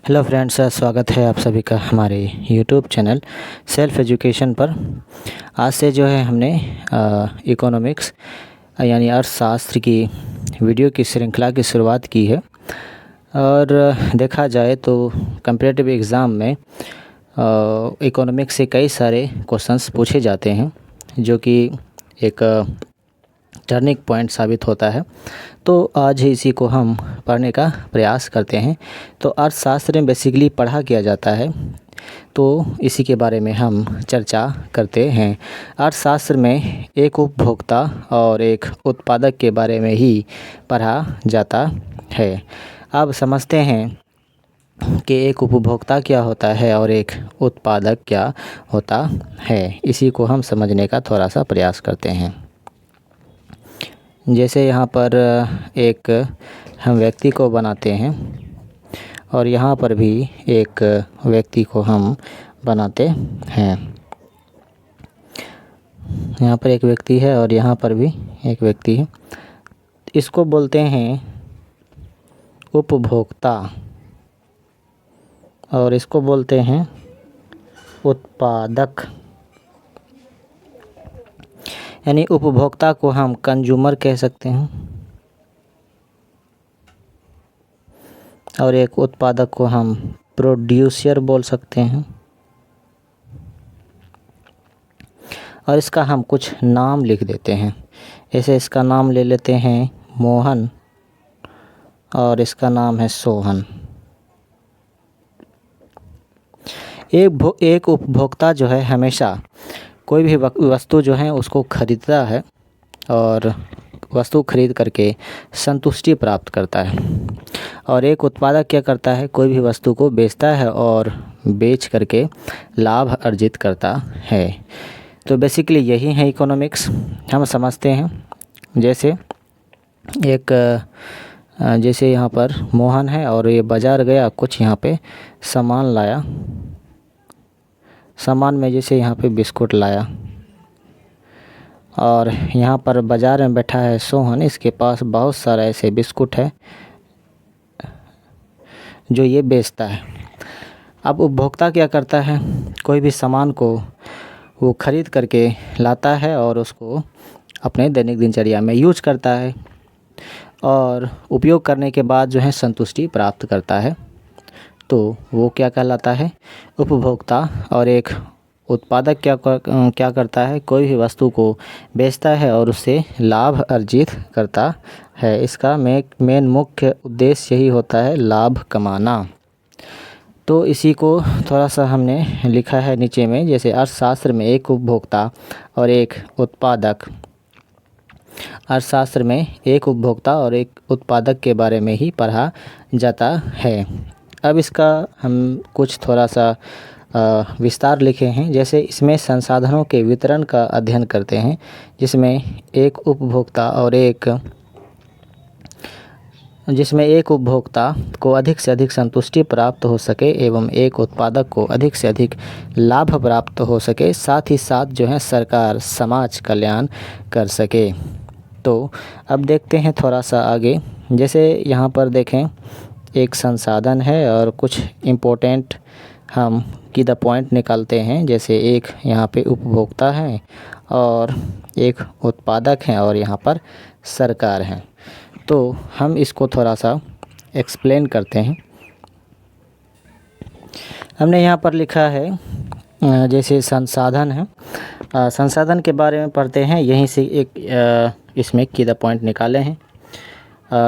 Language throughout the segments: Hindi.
हेलो फ्रेंड्स, स्वागत है आप सभी का हमारे यूट्यूब चैनल सेल्फ एजुकेशन पर। आज से जो है हमने इकोनॉमिक्स यानी अर्थशास्त्र की वीडियो की श्रृंखला की शुरुआत की है। और देखा जाए तो कम्पिटिटिव एग्ज़ाम में इकोनॉमिक्स से कई सारे क्वेश्चंस पूछे जाते हैं, जो कि एक टर्निंग पॉइंट साबित होता है। तो आज ही इसी को हम पढ़ने का प्रयास करते हैं। तो अर्थशास्त्र में बेसिकली पढ़ा किया जाता है, तो इसी के बारे में हम चर्चा करते हैं। अर्थशास्त्र में एक उपभोक्ता और एक उत्पादक के बारे में ही पढ़ा जाता है। अब समझते हैं कि एक उपभोक्ता क्या होता है और एक उत्पादक क्या होता है। इसी को हम समझने का थोड़ा सा प्रयास करते हैं। जैसे यहाँ पर एक हम व्यक्ति को बनाते हैं और यहाँ पर भी एक व्यक्ति को हम बनाते हैं। यहाँ पर एक व्यक्ति है और यहाँ पर भी एक व्यक्ति है। इसको बोलते हैं उपभोक्ता और इसको बोलते हैं उत्पादक। यानी उपभोक्ता को हम कंज्यूमर कह सकते हैं और एक उत्पादक को हम प्रोड्यूसर बोल सकते हैं। और इसका हम कुछ नाम लिख देते हैं। ऐसे इसका नाम ले लेते हैं मोहन और इसका नाम है सोहन। एक उपभोक्ता जो है हमेशा कोई भी वस्तु जो है उसको खरीदता है और वस्तु खरीद करके संतुष्टि प्राप्त करता है। और एक उत्पादक क्या करता है, कोई भी वस्तु को बेचता है और बेच करके लाभ अर्जित करता है। तो बेसिकली यही है इकोनॉमिक्स। हम समझते हैं जैसे यहाँ पर मोहन है और ये बाज़ार गया, कुछ यहाँ पे सामान लाया। सामान में जैसे यहाँ पे बिस्कुट लाया और यहाँ पर बाज़ार में बैठा है सोहन। इसके पास बहुत सारा ऐसे बिस्कुट है जो ये बेचता है। अब उपभोक्ता क्या करता है, कोई भी सामान को वो खरीद करके लाता है और उसको अपने दैनिक दिनचर्या में यूज करता है और उपयोग करने के बाद जो है संतुष्टि प्राप्त करता है। तो वो क्या कहलाता है, उपभोक्ता। और एक उत्पादक क्या करता है, कोई भी वस्तु को बेचता है और उससे लाभ अर्जित करता है। इसका मेन मुख्य उद्देश्य यही होता है, लाभ कमाना। तो इसी को थोड़ा सा हमने लिखा है नीचे में। जैसे अर्थशास्त्र में एक उपभोक्ता और एक उत्पादक। अर्थशास्त्र में एक उपभोक्ता और एक उत्पादक के बारे में ही पढ़ा जाता है। अब इसका हम कुछ थोड़ा सा विस्तार लिखे हैं। जैसे इसमें संसाधनों के वितरण का अध्ययन करते हैं, जिसमें एक उपभोक्ता को अधिक से अधिक संतुष्टि प्राप्त हो सके एवं एक उत्पादक को अधिक से अधिक लाभ प्राप्त हो सके, साथ ही साथ जो है सरकार समाज कल्याण कर सके। तो अब देखते हैं थोड़ा सा आगे। जैसे यहाँ पर देखें, एक संसाधन है और कुछ इम्पोर्टेंट हम की द पॉइंट निकालते हैं। जैसे एक यहाँ पे उपभोक्ता है और एक उत्पादक है और यहाँ पर सरकार है। तो हम इसको थोड़ा सा एक्सप्लेन करते हैं। हमने यहाँ पर लिखा है जैसे संसाधन है। संसाधन के बारे में पढ़ते हैं। यहीं से एक इसमें की द पॉइंट निकाले हैं।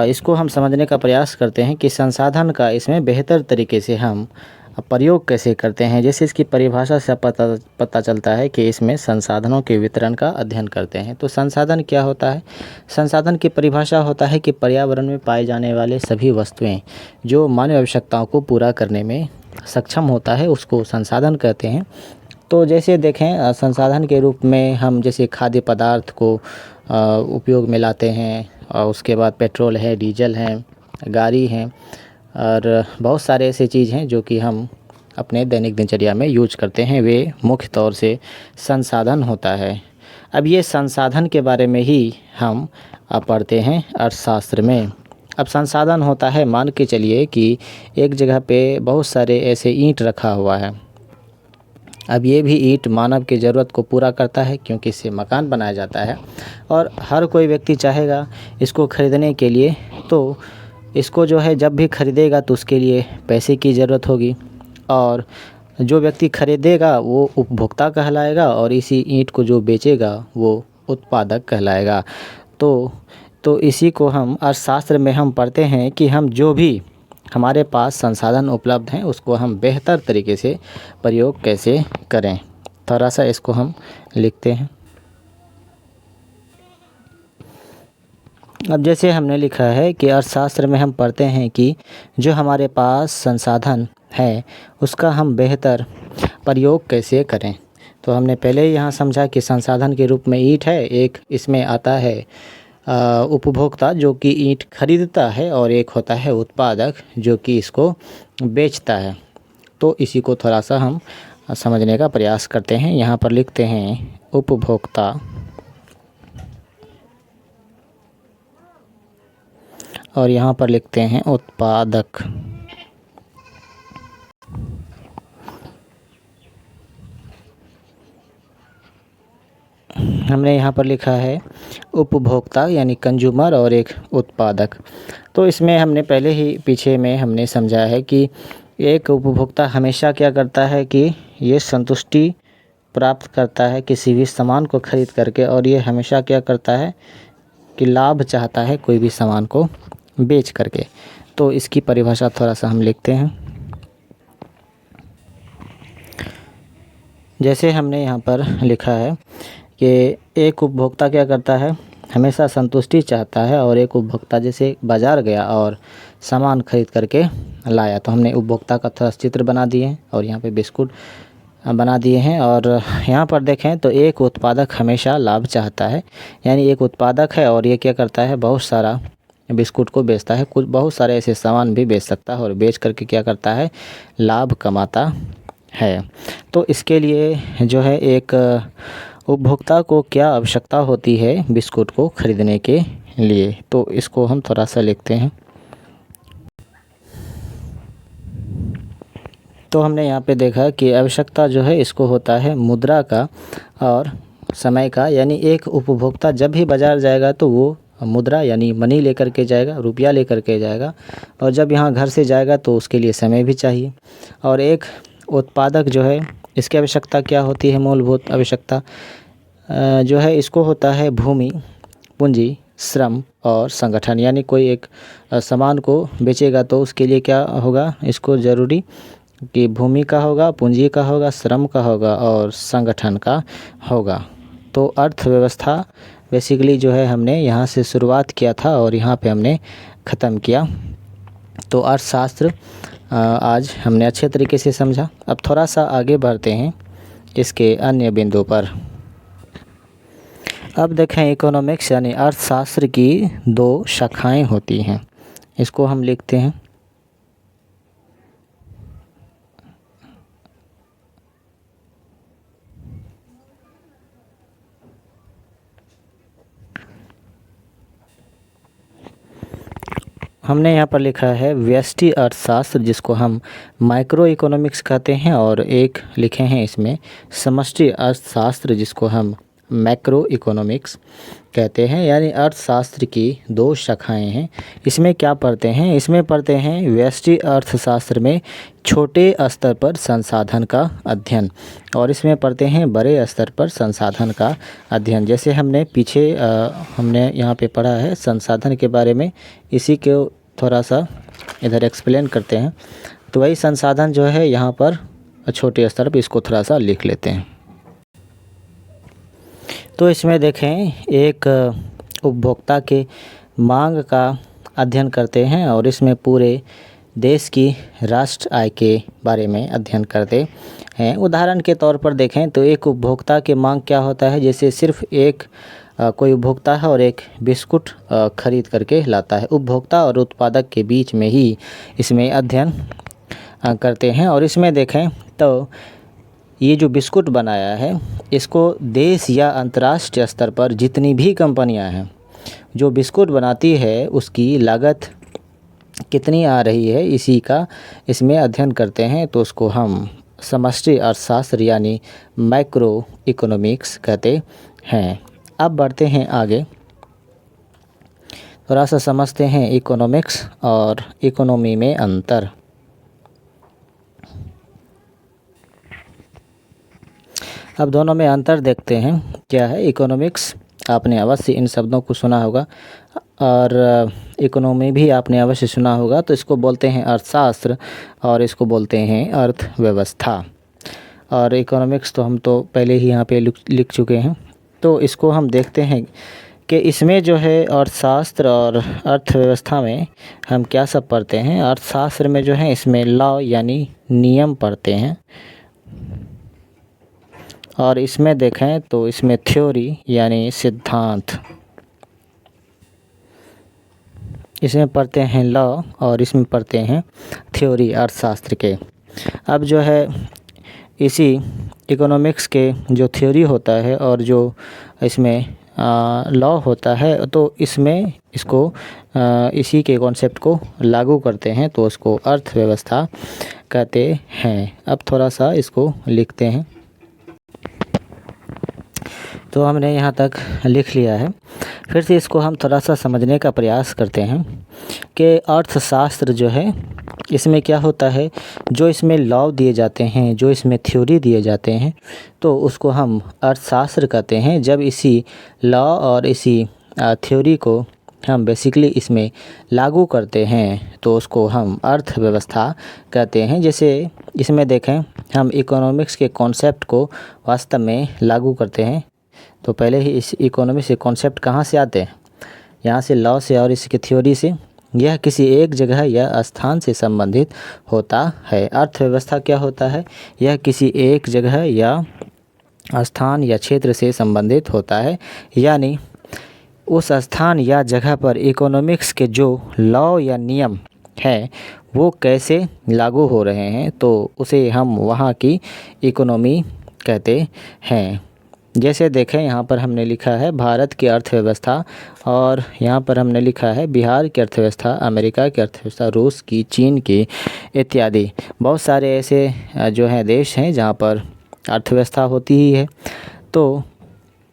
इसको हम समझने का प्रयास करते हैं कि संसाधन का इसमें बेहतर तरीके से हम प्रयोग कैसे करते हैं। जैसे इसकी परिभाषा से पता चलता है कि इसमें संसाधनों के वितरण का अध्ययन करते हैं। तो संसाधन क्या होता है, संसाधन की परिभाषा होता है कि पर्यावरण में पाए जाने वाले सभी वस्तुएं जो मानव आवश्यकताओं को पूरा करने में सक्षम होता है, उसको संसाधन कहते हैं। तो जैसे देखें, संसाधन के रूप में हम जैसे खाद्य पदार्थ को उपयोग में लाते हैं और उसके बाद पेट्रोल है, डीजल है, गाड़ी है और बहुत सारे ऐसे चीज़ हैं जो कि हम अपने दैनिक दिनचर्या में यूज करते हैं। वे मुख्य तौर से संसाधन होता है। अब ये संसाधन के बारे में ही हम पढ़ते हैं अर्थशास्त्र में। अब संसाधन होता है, मान के चलिए कि एक जगह पे बहुत सारे ऐसे ईंट रखा हुआ है। अब ये भी ईंट मानव की ज़रूरत को पूरा करता है, क्योंकि इससे मकान बनाया जाता है और हर कोई व्यक्ति चाहेगा इसको ख़रीदने के लिए। तो इसको जो है जब भी ख़रीदेगा तो उसके लिए पैसे की ज़रूरत होगी, और जो व्यक्ति ख़रीदेगा वो उपभोक्ता कहलाएगा और इसी ईंट को जो बेचेगा वो उत्पादक कहलाएगा। तो इसी को हम अर्थशास्त्र में हम पढ़ते हैं कि हम जो भी हमारे पास संसाधन उपलब्ध हैं उसको हम बेहतर तरीके से प्रयोग कैसे करें। थोड़ा सा इसको हम लिखते हैं। अब जैसे हमने लिखा है कि अर्थशास्त्र में हम पढ़ते हैं कि जो हमारे पास संसाधन है उसका हम बेहतर प्रयोग कैसे करें। तो हमने पहले ही यहाँ समझा कि संसाधन के रूप में ईंट है, एक इसमें आता है उपभोक्ता जो कि ईंट खरीदता है, और एक होता है उत्पादक जो कि इसको बेचता है। तो इसी को थोड़ा सा हम समझने का प्रयास करते हैं। यहाँ पर लिखते हैं उपभोक्ता और यहाँ पर लिखते हैं उत्पादक। हमने यहाँ पर लिखा है उपभोक्ता यानी कंज्यूमर और एक उत्पादक। तो इसमें हमने पहले ही पीछे में हमने समझा है कि एक उपभोक्ता हमेशा क्या करता है कि ये संतुष्टि प्राप्त करता है किसी भी सामान को खरीद करके, और ये हमेशा क्या करता है कि लाभ चाहता है कोई भी सामान को बेच करके। तो इसकी परिभाषा थोड़ा सा हम लिखते हैं। जैसे हमने यहाँ पर लिखा है कि एक उपभोक्ता क्या करता है, हमेशा संतुष्टि चाहता है, और एक उपभोक्ता जैसे बाज़ार गया और सामान खरीद करके लाया। तो हमने उपभोक्ता का थोड़ा चित्र बना दिए हैं और यहाँ पे बिस्कुट बना दिए हैं। और यहाँ पर देखें तो एक उत्पादक हमेशा लाभ चाहता है, यानी एक उत्पादक है और ये क्या करता है, बहुत सारा बिस्कुट को बेचता है, कुछ बहुत सारे ऐसे सामान भी बेच सकता है और बेच करके क्या करता है, लाभ कमाता है। तो इसके लिए जो है एक उपभोक्ता को क्या आवश्यकता होती है बिस्कुट को ख़रीदने के लिए, तो इसको हम थोड़ा सा लिखते हैं। तो हमने यहाँ पे देखा कि आवश्यकता जो है इसको होता है मुद्रा का और समय का, यानी एक उपभोक्ता जब भी बाज़ार जाएगा तो वो मुद्रा यानी मनी लेकर के जाएगा, रुपया लेकर के जाएगा, और जब यहाँ घर से जाएगा तो उसके लिए समय भी चाहिए। और एक उत्पादक जो है इसकी आवश्यकता क्या होती है, मूलभूत आवश्यकता जो है इसको होता है भूमि, पूंजी, श्रम और संगठन। यानी कोई एक सामान को बेचेगा तो उसके लिए क्या होगा, इसको ज़रूरी कि भूमि का होगा, पूंजी का होगा, श्रम का होगा और संगठन का होगा। तो अर्थव्यवस्था बेसिकली जो है हमने यहाँ से शुरुआत किया था और यहाँ पे हमने ख़त्म किया। तो अर्थशास्त्र आज हमने अच्छे तरीके से समझा। अब थोड़ा सा आगे बढ़ते हैं इसके अन्य बिंदु पर। अब देखें इकोनॉमिक्स यानी अर्थशास्त्र की दो शाखाएं होती हैं, इसको हम लिखते हैं। हमने यहाँ पर लिखा है व्यष्टि अर्थशास्त्र जिसको हम माइक्रो इकोनॉमिक्स कहते हैं, और एक लिखे हैं इसमें समष्टि अर्थशास्त्र जिसको हम मैक्रो इकोनॉमिक्स कहते हैं। यानी अर्थशास्त्र की दो शाखाएं हैं। इसमें क्या पढ़ते हैं, इसमें पढ़ते हैं व्यष्टि अर्थशास्त्र में छोटे स्तर पर संसाधन का अध्ययन, और इसमें पढ़ते हैं बड़े स्तर पर संसाधन का अध्ययन। जैसे हमने पीछे हमने यहाँ पे पढ़ा है संसाधन के बारे में, इसी को थोड़ा सा इधर एक्सप्लेन करते हैं। तो वही संसाधन जो है यहाँ पर छोटे स्तर पर इसको थोड़ा सा लिख लेते हैं। तो इसमें देखें एक उपभोक्ता के मांग का अध्ययन करते हैं, और इसमें पूरे देश की राष्ट्र आय के बारे में अध्ययन करते हैं। उदाहरण के तौर पर देखें तो एक उपभोक्ता के मांग क्या होता है, जैसे सिर्फ एक कोई उपभोक्ता है और एक बिस्कुट खरीद करके लाता है। उपभोक्ता और उत्पादक के बीच में ही इसमें अध्ययन करते हैं। और इसमें देखें तो ये जो बिस्कुट बनाया है इसको देश या अंतर्राष्ट्रीय स्तर पर जितनी भी कंपनियां हैं जो बिस्कुट बनाती है उसकी लागत कितनी आ रही है इसी का इसमें अध्ययन करते हैं, तो उसको हम समष्टि अर्थशास्त्र यानी मैक्रो इकोनॉमिक्स कहते हैं। अब बढ़ते हैं आगे, थोड़ा सा समझते हैं इकोनॉमिक्स और इकोनॉमी में अंतर। अब दोनों में अंतर देखते हैं क्या है। इकोनॉमिक्स आपने अवश्य इन शब्दों को सुना होगा और इकोनॉमी भी आपने अवश्य सुना होगा। तो इसको बोलते हैं अर्थशास्त्र और इसको बोलते हैं अर्थव्यवस्था। और इकोनॉमिक्स तो हम तो पहले ही यहाँ पे लिख चुके हैं। तो इसको हम देखते हैं कि इसमें जो है अर्थशास्त्र और अर्थव्यवस्था में हम क्या सब पढ़ते हैं। अर्थशास्त्र में जो है इसमें लॉ यानी नियम पढ़ते हैं, और इसमें देखें तो इसमें थ्योरी यानी सिद्धांत, इसमें पढ़ते हैं लॉ और इसमें पढ़ते हैं थ्योरी अर्थशास्त्र के। अब जो है इसी इकोनॉमिक्स के जो थ्योरी होता है और जो इसमें लॉ होता है, तो इसमें इसको इसी के कॉन्सेप्ट को लागू करते हैं, तो उसको अर्थव्यवस्था कहते हैं। अब थोड़ा सा इसको लिखते हैं। तो हमने यहाँ तक लिख लिया है। फिर से इसको हम थोड़ा सा समझने का प्रयास करते हैं कि अर्थशास्त्र जो है इसमें क्या होता है। जो इसमें लॉ दिए जाते हैं, जो इसमें थ्योरी दिए जाते हैं, तो उसको हम अर्थशास्त्र कहते हैं। जब इसी लॉ और इसी थ्योरी को हम बेसिकली इसमें लागू करते हैं, तो उसको हम अर्थव्यवस्था कहते हैं। जैसे इसमें देखें, हम इकोनॉमिक्स के कॉन्सेप्ट को वास्तव में लागू करते हैं, तो पहले ही इस इकोनॉमिक्स के कॉन्सेप्ट कहाँ से आते हैं, यहाँ से लॉ से और इसकी थ्योरी से। यह किसी एक जगह या स्थान से संबंधित होता है। अर्थव्यवस्था क्या होता है, यह किसी एक जगह या स्थान या क्षेत्र से संबंधित होता है, यानी उस स्थान या जगह पर इकोनॉमिक्स के जो लॉ या नियम है वो कैसे लागू हो रहे हैं, तो उसे हम वहाँ की इकोनॉमी कहते हैं। जैसे देखें, यहाँ पर हमने लिखा है भारत की अर्थव्यवस्था, और यहाँ पर हमने लिखा है बिहार की अर्थव्यवस्था, अमेरिका की अर्थव्यवस्था, रूस की, चीन की इत्यादि। बहुत सारे ऐसे जो हैं देश हैं जहाँ पर अर्थव्यवस्था होती ही है। तो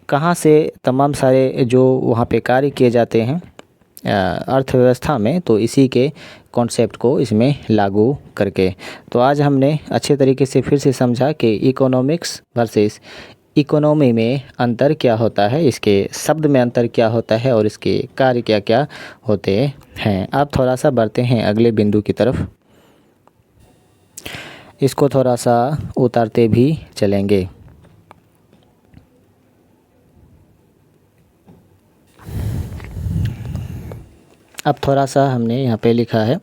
कहाँ से तमाम सारे जो वहाँ पे कार्य किए जाते हैं अर्थव्यवस्था में, तो इसी के कॉन्सेप्ट को इसमें लागू करके। तो आज हमने अच्छे तरीके से फिर से समझा कि इकोनॉमिक्स वर्सेस इकोनॉमी में अंतर क्या होता है, इसके शब्द में अंतर क्या होता है और इसके कार्य क्या क्या होते हैं। अब थोड़ा सा बढ़ते हैं अगले बिंदु की तरफ। इसको थोड़ा सा उतारते भी चलेंगे। अब थोड़ा सा हमने यहाँ पे लिखा है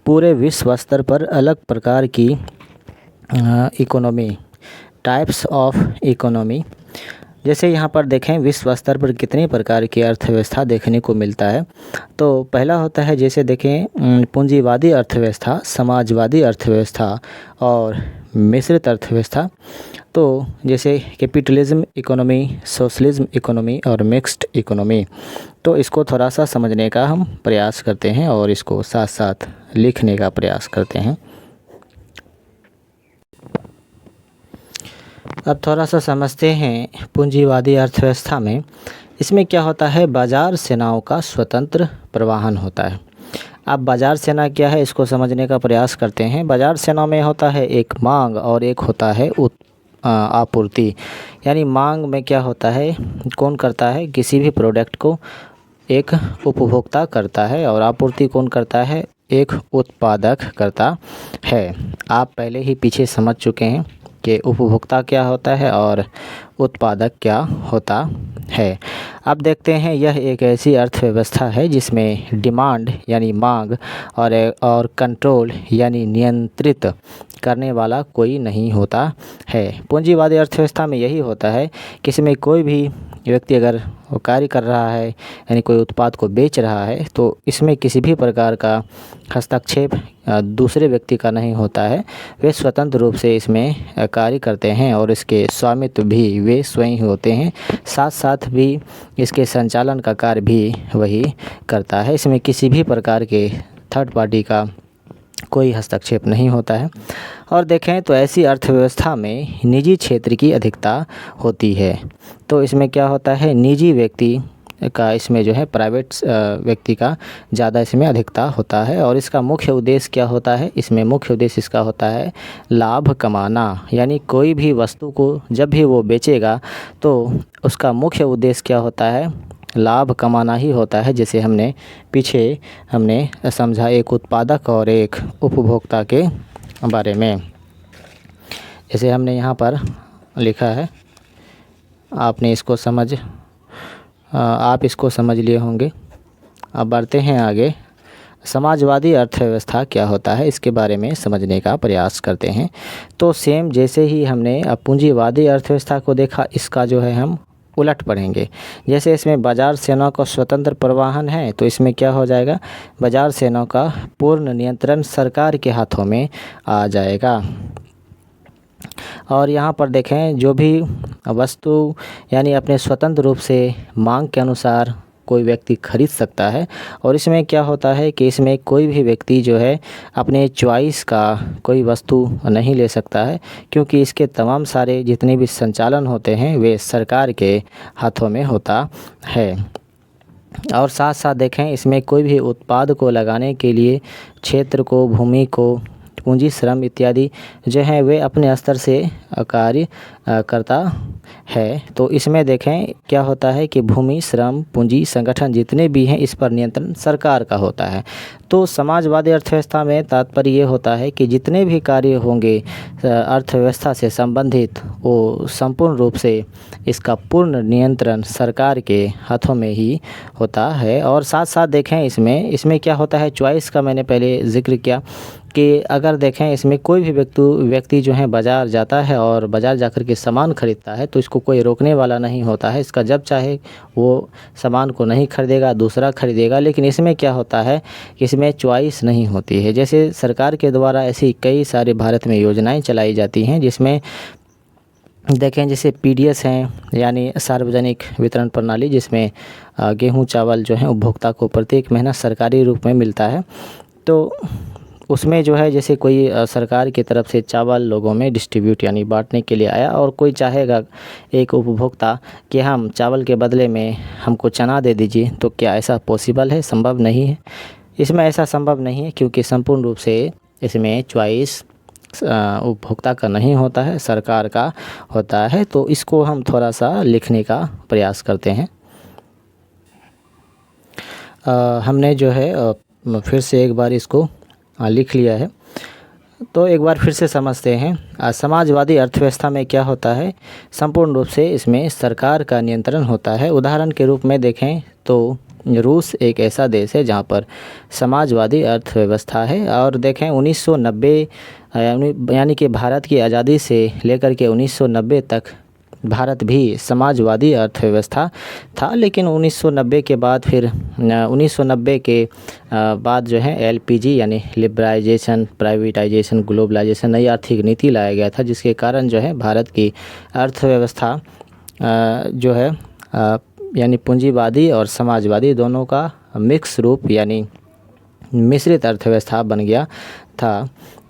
पूरे विश्व स्तर पर अलग प्रकार की इकोनॉमी, टाइप्स ऑफ इकोनॉमी। जैसे यहाँ पर देखें विश्व स्तर पर कितने प्रकार की अर्थव्यवस्था देखने को मिलता है। तो पहला होता है, जैसे देखें पूंजीवादी अर्थव्यवस्था, समाजवादी अर्थव्यवस्था और मिश्रित अर्थव्यवस्था। तो जैसे कैपिटलिज्म इकोनॉमी, सोशलिज्म इकोनॉमी और मिक्स्ड इकोनॉमी। तो इसको थोड़ा सा समझने का हम प्रयास करते हैं और इसको साथ साथ लिखने का प्रयास करते हैं। अब थोड़ा सा समझते हैं पूंजीवादी अर्थव्यवस्था में इसमें क्या होता है। बाजार सेनाओं का स्वतंत्र प्रवाहन होता है। अब बाजार सेना क्या है, इसको समझने का प्रयास करते हैं। बाजार सेना में होता है एक मांग और एक होता है आपूर्ति। यानी मांग में क्या होता है, कौन करता है, किसी भी प्रोडक्ट को एक उपभोक्ता करता है, और आपूर्ति कौन करता है, एक उत्पादक करता है। आप पहले ही पीछे समझ चुके हैं कि उपभोक्ता क्या होता है और उत्पादक क्या होता है। अब देखते हैं, यह एक ऐसी अर्थव्यवस्था है जिसमें डिमांड यानी मांग और कंट्रोल यानी नियंत्रित करने वाला कोई नहीं होता है। पूंजीवादी अर्थव्यवस्था में यही होता है कि इसमें कोई भी व्यक्ति अगर वो कार्य कर रहा है, यानी कोई उत्पाद को बेच रहा है, तो इसमें किसी भी प्रकार का हस्तक्षेप दूसरे व्यक्ति का नहीं होता है। वे स्वतंत्र रूप से इसमें कार्य करते हैं और इसके स्वामित्व भी वे स्वयं ही होते हैं। साथ साथ भी इसके संचालन का कार्य भी वही करता है। इसमें किसी भी प्रकार के थर्ड पार्टी का कोई हस्तक्षेप नहीं होता है। और देखें तो ऐसी अर्थव्यवस्था में निजी क्षेत्र की अधिकता होती है। तो इसमें क्या होता है, निजी व्यक्ति का इसमें जो है प्राइवेट व्यक्ति का ज़्यादा इसमें अधिकता होता है। और इसका मुख्य उद्देश्य क्या होता है, इसमें मुख्य उद्देश्य इसका होता है लाभ कमाना। यानी कोई भी वस्तु को जब भी वो बेचेगा तो उसका मुख्य उद्देश्य क्या होता है, लाभ कमाना ही होता है। जैसे पीछे हमने समझा एक उत्पादक और एक उपभोक्ता के बारे में। जैसे हमने यहाँ पर लिखा है, आप इसको समझ लिए होंगे। अब बढ़ते हैं आगे। समाजवादी अर्थव्यवस्था क्या होता है, इसके बारे में समझने का प्रयास करते हैं। तो सेम जैसे ही हमने अब पूंजीवादी अर्थव्यवस्था को देखा, इसका जो है हम उलट पढ़ेंगे। जैसे इसमें बाजार सेनाओं का स्वतंत्र प्रवाहन है, तो इसमें क्या हो जाएगा, बाजार सेनाओं का पूर्ण नियंत्रण सरकार के हाथों में आ जाएगा। और यहाँ पर देखें, जो भी वस्तु यानी अपने स्वतंत्र रूप से मांग के अनुसार कोई व्यक्ति खरीद सकता है। और इसमें क्या होता है कि इसमें कोई भी व्यक्ति जो है अपने चॉइस का कोई वस्तु नहीं ले सकता है, क्योंकि इसके तमाम सारे जितने भी संचालन होते हैं वे सरकार के हाथों में होता है। और साथ साथ देखें, इसमें कोई भी उत्पाद को लगाने के लिए क्षेत्र को, भूमि को, पूंजी, श्रम इत्यादि जो है वे अपने स्तर से कार्य करता है। तो इसमें देखें क्या होता है कि भूमि, श्रम, पूंजी, संगठन जितने भी हैं इस पर नियंत्रण सरकार का होता है। तो समाजवादी अर्थव्यवस्था में तात्पर्य ये होता है कि जितने भी कार्य होंगे अर्थव्यवस्था से संबंधित, वो संपूर्ण रूप से इसका पूर्ण नियंत्रण सरकार के हाथों में ही होता है। और साथ साथ देखें, इसमें क्या होता है, चॉइस का मैंने पहले जिक्र किया कि अगर देखें इसमें कोई भी व्यक्ति जो है बाज़ार जाता है और बाज़ार जाकर के सामान खरीदता है, तो इसको कोई रोकने वाला नहीं होता है। इसका जब चाहे वो सामान को नहीं खरीदेगा, दूसरा खरीदेगा। लेकिन इसमें क्या होता है कि इसमें चॉइस नहीं होती है। जैसे सरकार के द्वारा ऐसी कई सारे भारत में योजनाएं चलाई जाती हैं, जिसमें देखें जैसे पीडीएस हैं, यानी सार्वजनिक वितरण प्रणाली, जिसमें गेहूँ, चावल जो है उपभोक्ता को प्रत्येक महीना सरकारी रूप में मिलता है। तो उसमें जो है जैसे कोई सरकार की तरफ से चावल लोगों में डिस्ट्रीब्यूट यानी बांटने के लिए आया, और कोई चाहेगा एक उपभोक्ता कि हम चावल के बदले में हमको चना दे दीजिए, तो क्या ऐसा पॉसिबल है? संभव नहीं है। इसमें ऐसा संभव नहीं है, क्योंकि संपूर्ण रूप से इसमें चॉइस उपभोक्ता का नहीं होता है, सरकार का होता है। तो इसको हम थोड़ा सा लिखने का प्रयास करते हैं। हमने जो है फिर से एक बार इसको लिख लिया है, तो एक बार फिर से समझते हैं। समाजवादी अर्थव्यवस्था में क्या होता है, संपूर्ण रूप से इसमें सरकार का नियंत्रण होता है। उदाहरण के रूप में देखें तो रूस एक ऐसा देश है जहां पर समाजवादी अर्थव्यवस्था है। और देखें 1990 यानी कि भारत की आज़ादी से लेकर के 1990 तक भारत भी समाजवादी अर्थव्यवस्था था। लेकिन 1990 के बाद फिर 1990 के बाद जो है एलपीजी यानी लिबरलाइजेशन, प्राइवेटाइजेशन, ग्लोबलाइजेशन, नई आर्थिक नीति लाया गया था, जिसके कारण जो है भारत की अर्थव्यवस्था जो है यानी पूंजीवादी और समाजवादी दोनों का मिक्स रूप यानी मिश्रित अर्थव्यवस्था बन गया था।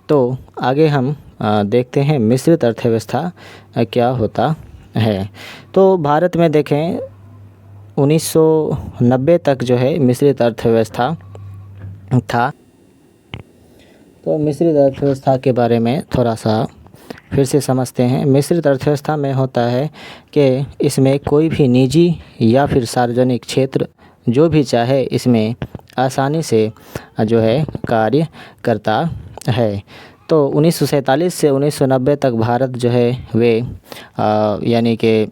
तो आगे हम देखते हैं मिश्रित अर्थव्यवस्था क्या होता है। तो भारत में देखें 1990 तक जो है मिश्रित अर्थव्यवस्था था। तो मिश्रित अर्थव्यवस्था के बारे में थोड़ा सा फिर से समझते हैं। मिश्रित अर्थव्यवस्था में होता है कि इसमें कोई भी निजी या फिर सार्वजनिक क्षेत्र जो भी चाहे इसमें आसानी से जो है कार्य करता है। तो 1947 से 1990 तक भारत जो है वे यानी कि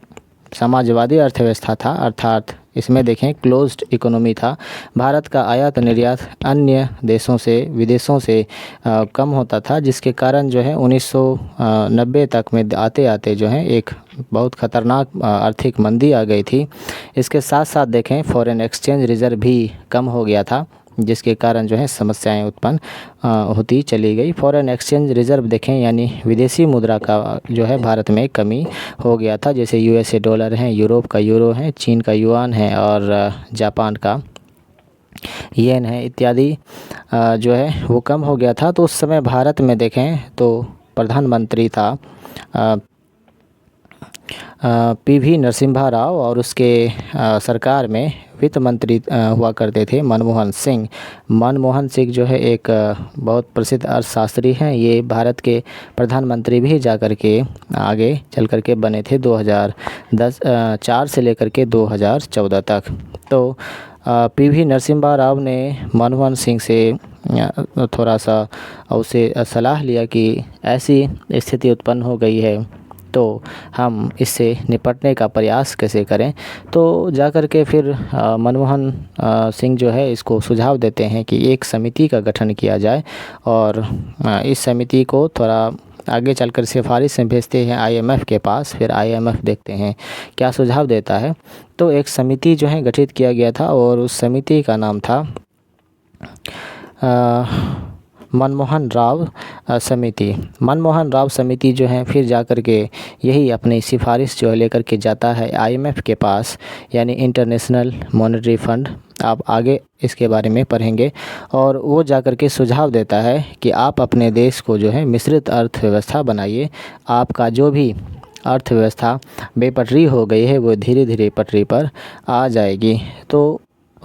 समाजवादी अर्थव्यवस्था था, अर्थात इसमें देखें क्लोज्ड इकोनॉमी था। भारत का आयात निर्यात अन्य देशों से, विदेशों से कम होता था, जिसके कारण जो है 1990 तक में आते आते जो है एक बहुत ख़तरनाक आर्थिक मंदी आ गई थी। इसके साथ साथ देखें फॉरेन एक्सचेंज रिज़र्व भी कम हो गया था, जिसके कारण जो है समस्याएं उत्पन्न होती चली गई। फॉरेन एक्सचेंज रिज़र्व देखें यानी विदेशी मुद्रा का जो है भारत में कमी हो गया था। जैसे यूएसए डॉलर है, यूरोप का यूरो है, चीन का युआन है और जापान का येन है इत्यादि जो है वो कम हो गया था। तो उस समय भारत में देखें तो प्रधानमंत्री था पीवी नरसिम्हा राव, और उसके सरकार में वित्त मंत्री हुआ करते थे मनमोहन सिंह। मनमोहन सिंह जो है एक बहुत प्रसिद्ध अर्थशास्त्री हैं। ये भारत के प्रधानमंत्री भी जा कर के आगे चल कर के बने थे 2004 से लेकर के 2014 तक। तो पीवी नरसिम्हा राव ने मनमोहन सिंह से थोड़ा सा उसे सलाह लिया कि ऐसी स्थिति उत्पन्न हो गई है तो हम इससे निपटने का प्रयास कैसे करें। तो जा कर के फिर मनमोहन सिंह जो है इसको सुझाव देते हैं कि एक समिति का गठन किया जाए, और इस समिति को थोड़ा आगे चलकर सिफारिश में भेजते हैं आईएमएफ के पास। फिर आईएमएफ देखते हैं क्या सुझाव देता है। तो एक समिति जो है गठित किया गया था, और उस समिति का नाम था मनमोहन राव समिति। मनमोहन राव समिति जो है फिर जा कर के यही अपनी सिफारिश जो है लेकर के जाता है आईएमएफ के पास, यानी इंटरनेशनल मॉनेटरी फंड। आप आगे इसके बारे में पढ़ेंगे। और वो जा कर के सुझाव देता है कि आप अपने देश को जो है मिश्रित अर्थव्यवस्था बनाइए। आपका जो भी अर्थव्यवस्था बेपटरी हो गई है वो धीरे धीरे पटरी पर आ जाएगी। तो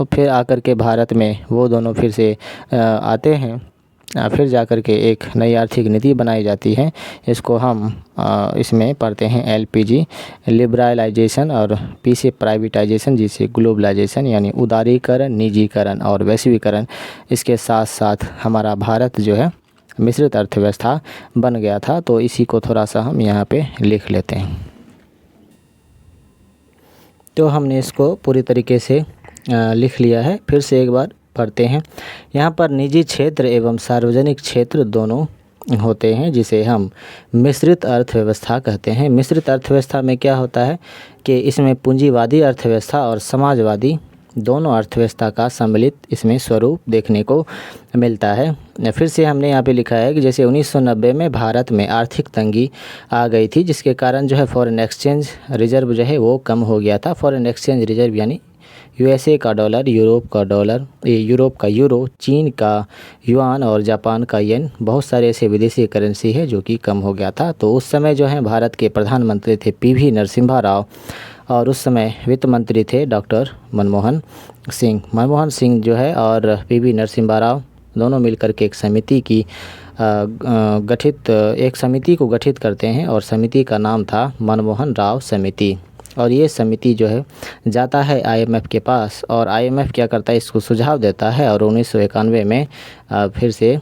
फिर आकर के भारत में वो दोनों फिर से आते हैं। फिर जाकर के एक नई आर्थिक नीति बनाई जाती है। इसको हम इसमें पढ़ते हैं एलपीजी लिबरलाइजेशन, और पी से प्राइवेटाइजेशन, जिसे ग्लोबलाइजेशन यानी उदारीकरण, निजीकरण और वैश्वीकरण। इसके साथ साथ हमारा भारत जो है मिश्रित अर्थव्यवस्था बन गया था। तो इसी को थोड़ा सा हम यहाँ पे लिख लेते हैं। तो हमने इसको पूरी तरीके से लिख लिया है। फिर से एक बार पढ़ते हैं। यहाँ पर निजी क्षेत्र एवं सार्वजनिक क्षेत्र दोनों होते हैं, जिसे हम मिश्रित अर्थव्यवस्था कहते हैं। मिश्रित अर्थव्यवस्था में क्या होता है कि इसमें पूंजीवादी अर्थव्यवस्था और समाजवादी दोनों अर्थव्यवस्था का सम्मिलित इसमें स्वरूप देखने को मिलता है। फिर से हमने यहाँ पे लिखा है कि जैसे 1990 में भारत में आर्थिक तंगी आ गई थी, जिसके कारण जो है फॉरेन एक्सचेंज रिजर्व जो है वो कम हो गया था। फॉरेन एक्सचेंज रिजर्व यानी यूएसए का डॉलर, यूरोप का डॉलर, यूरोप का यूरो, चीन का युआन और जापान का येन, बहुत सारे ऐसे विदेशी करेंसी है जो कि कम हो गया था। तो उस समय जो है भारत के प्रधानमंत्री थे पीवी नरसिम्हा राव, और उस समय वित्त मंत्री थे डॉक्टर मनमोहन सिंह। मनमोहन सिंह जो है और पीवी नरसिम्हा राव दोनों मिलकर के एक समिति को गठित करते हैं, और समिति का नाम था मनमोहन राव समिति। और ये समिति जो है जाता है आईएमएफ के पास, और आईएमएफ क्या करता है, इसको सुझाव देता है। और 1991 में फिर से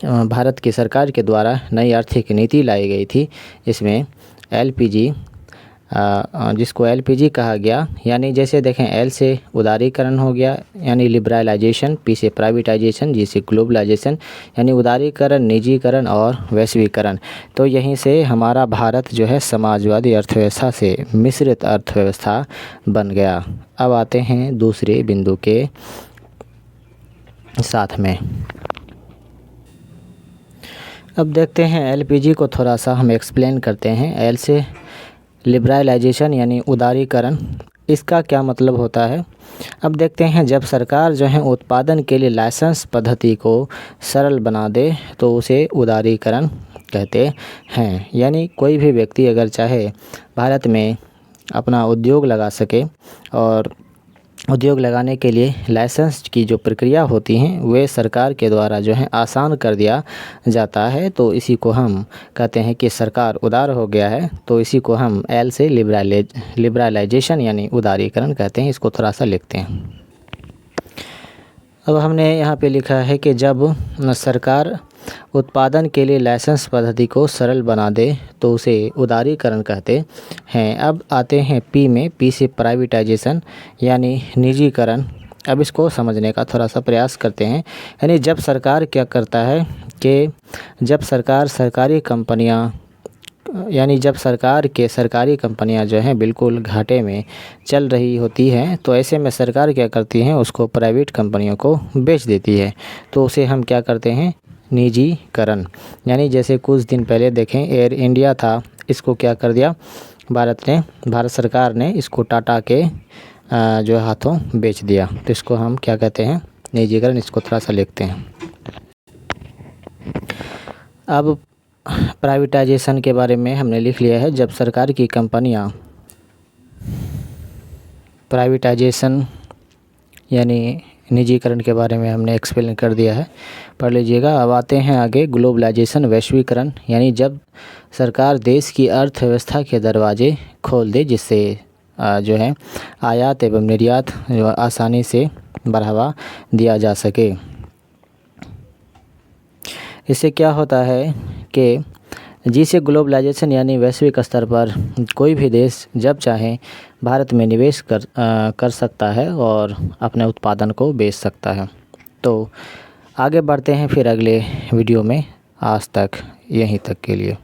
भारत की सरकार के द्वारा नई आर्थिक नीति लाई गई थी। इसमें एलपीजी, जिसको एलपीजी कहा गया, यानी जैसे देखें एल से उदारीकरण हो गया यानी लिबरलाइजेशन, पी से प्राइवेटाइजेशन, जी से ग्लोबलाइजेशन यानी उदारीकरण, निजीकरण और वैश्वीकरण। तो यहीं से हमारा भारत जो है समाजवादी अर्थव्यवस्था से मिश्रित अर्थव्यवस्था बन गया। अब आते हैं दूसरे बिंदु के साथ में। अब देखते हैं एलपीजी को थोड़ा सा हम एक्सप्लेन करते हैं। एल से लिबरलाइजेशन यानी उदारीकरण, इसका क्या मतलब होता है। अब देखते हैं, जब सरकार जो है उत्पादन के लिए लाइसेंस पद्धति को सरल बना दे तो उसे उदारीकरण कहते हैं। यानी कोई भी व्यक्ति अगर चाहे भारत में अपना उद्योग लगा सके, और उद्योग लगाने के लिए लाइसेंस की जो प्रक्रिया होती हैं वे सरकार के द्वारा जो है आसान कर दिया जाता है। तो इसी को हम कहते हैं कि सरकार उदार हो गया है। तो इसी को हम एल से लिबरलाइजेशन यानी उदारीकरण कहते हैं। इसको थोड़ा सा लिखते हैं। अब हमने यहाँ पे लिखा है कि जब सरकार उत्पादन के लिए लाइसेंस पद्धति को सरल बना दे तो उसे उदारीकरण कहते हैं। अब आते हैं पी में, पी से प्राइवेटाइजेशन यानी निजीकरण। अब इसको समझने का थोड़ा सा प्रयास करते हैं। यानी जब सरकार क्या करता है कि जब सरकारी कंपनियां जो हैं बिल्कुल घाटे में चल रही होती हैं, तो ऐसे में सरकार क्या करती हैं, उसको प्राइवेट कंपनियों को बेच देती है। तो उसे हम क्या करते हैं, निजीकरण। यानी जैसे कुछ दिन पहले देखें एयर इंडिया था, इसको क्या कर दिया भारत सरकार ने इसको टाटा के जो है हाथों बेच दिया। तो इसको हम क्या कहते हैं, निजीकरण। इसको थोड़ा सा लिखते हैं। अब प्राइवेटाइजेशन के बारे में हमने लिख लिया है। जब सरकार की कंपनियां, प्राइवेटाइजेशन यानी निजीकरण के बारे में हमने एक्सप्लेन कर दिया है, पढ़ लीजिएगा। अब आते हैं आगे, ग्लोबलाइजेशन, वैश्वीकरण, यानी जब सरकार देश की अर्थव्यवस्था के दरवाजे खोल दे, जिससे जो है आयात एवं निर्यात जो आसानी से बढ़ावा दिया जा सके। इससे क्या होता है कि जिसे ग्लोबलाइजेशन यानी वैश्विक स्तर पर कोई भी देश जब चाहे भारत में निवेश कर सकता है और अपने उत्पादन को बेच सकता है। तो आगे बढ़ते हैं फिर अगले वीडियो में। आज तक यहीं तक के लिए।